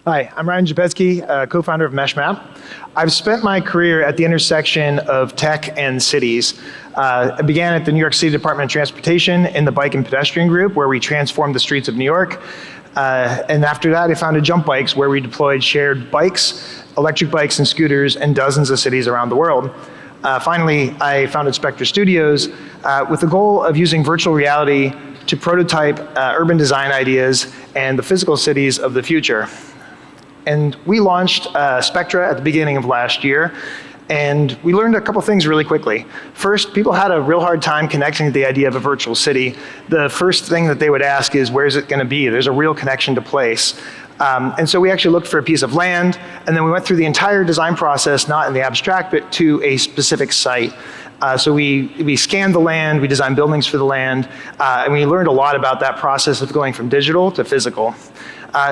Hi, I'm Rzepecki, co-founder of Meshmap. I've spent my career at the intersection of tech and cities. I began at the New York City Department of Transportation in the Bike and Pedestrian Group, where we transformed the streets of New York. And after that, I founded Jump Bikes, where we deployed shared bikes, electric bikes and scooters in dozens of cities around the world. Finally, I founded Spectre Studios with the goal of using virtual reality to prototype urban design ideas and the physical cities of the future. And we launched Spectra at the beginning of last year, and we learned a couple things really quickly. First, people had a real hard time connecting to the idea of a virtual city. The first thing that they would ask is, where's it gonna be? There's a real connection to place. And so we actually looked for a piece of land, and then we went through the entire design process, not in the abstract, but to a specific site. So we scanned the land, we designed buildings for the land, and we learned a lot about that process of going from digital to physical.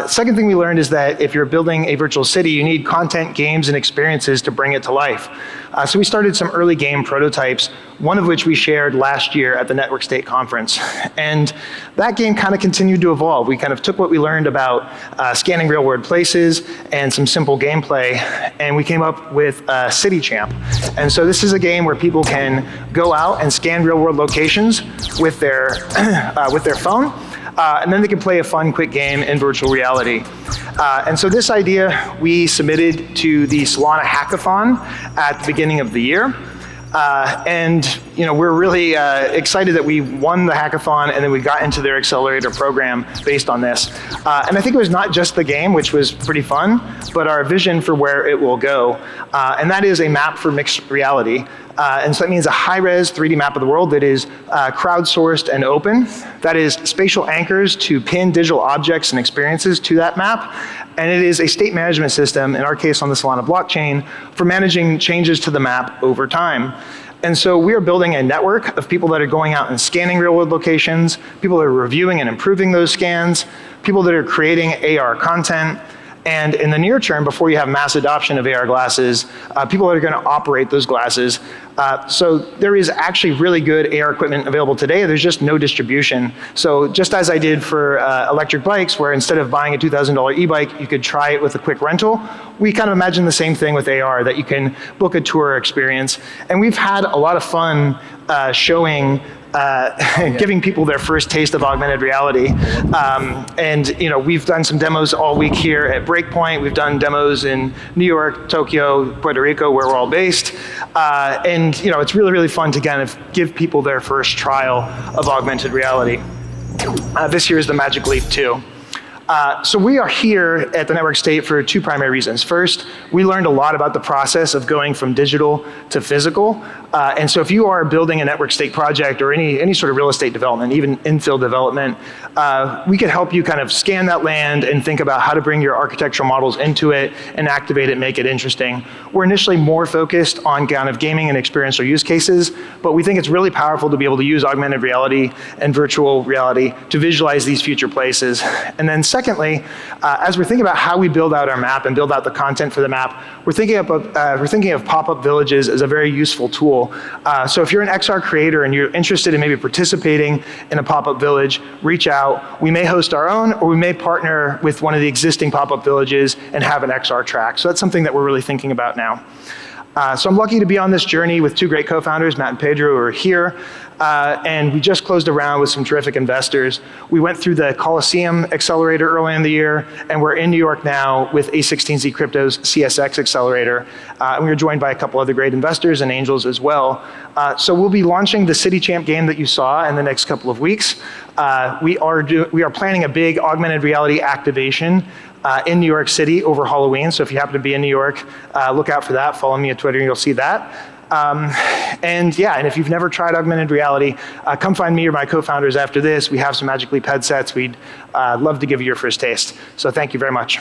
Second thing we learned is that if you're building a virtual city, you need content, games, and experiences to bring it to life. So we started some early game prototypes, one of which we shared last year at the Network State Conference. And that game kind of continued to evolve. We kind of took what we learned about scanning real-world places and some simple gameplay, and we came up with City Champ. And so this is a game where people can go out and scan real-world locations with their phone, and then they can play a fun, quick game in virtual reality. And so this idea we submitted to the Solana Hackathon at the beginning of the year. And we're really excited that we won the hackathon and then we got into their accelerator program based on this. And I think it was not just the game, which was pretty fun, but our vision for where it will go. And that is a map for mixed reality. And so that means a high-res 3D map of the world that is crowdsourced and open. That is spatial anchors to pin digital objects and experiences to that map. And it is a state management system, in our case on the Solana blockchain, for managing changes to the map over time. And so we are building a network of people that are going out and scanning real-world locations, people that are reviewing and improving those scans, people that are creating AR content, and in the near term, before you have mass adoption of AR glasses, people that are going to operate those glasses. So there is actually really good AR equipment available today. There's just no distribution. So just as I did for electric bikes, where instead of buying a $2,000 e-bike, you could try it with a quick rental, we kind of imagine the same thing with AR, that you can book a tour experience. And we've had a lot of fun showing giving people their first taste of augmented reality. And we've done some demos all week here at Breakpoint. We've done demos in New York, Tokyo, Puerto Rico, where we're all based. And it's really, really fun to kind of give people their first trial of augmented reality. This year is the Magic Leap 2. So we are here at the Network State for two primary reasons. First, we learned a lot about the process of going from digital to physical. And so if you are building a Network State project or any sort of real estate development, even infill development, we could help you kind of scan that land and think about how to bring your architectural models into it and activate it, make it interesting. We're initially more focused on kind of gaming and experiential use cases, but we think it's really powerful to be able to use augmented reality and virtual reality to visualize these future places. And then secondly, as we're thinking about how we build out our map and build out the content for the map, we're thinking of pop-up villages as a very useful tool. So if you're an XR creator and you're interested in maybe participating in a pop-up village, reach out. We may host our own, or we may partner with one of the existing pop-up villages and have an XR track. So that's something that we're really thinking about now. So I'm lucky to be on this journey with two great co-founders, Matt and Pedro, who are here. And we just closed a round with some terrific investors. We went through the Coliseum Accelerator early in the year, and we're in New York now with A16Z Crypto's CSX Accelerator. And we were joined by a couple other great investors and angels as well. So we'll be launching the City Champ game that you saw in the next couple of weeks. We are planning a big augmented reality activation in New York City over Halloween. So if you happen to be in New York, look out for that. Follow me on Twitter and you'll see that. And if you've never tried augmented reality, come find me or my co-founders after this. We have some Magic Leap headsets. We'd love to give you your first taste. So thank you very much.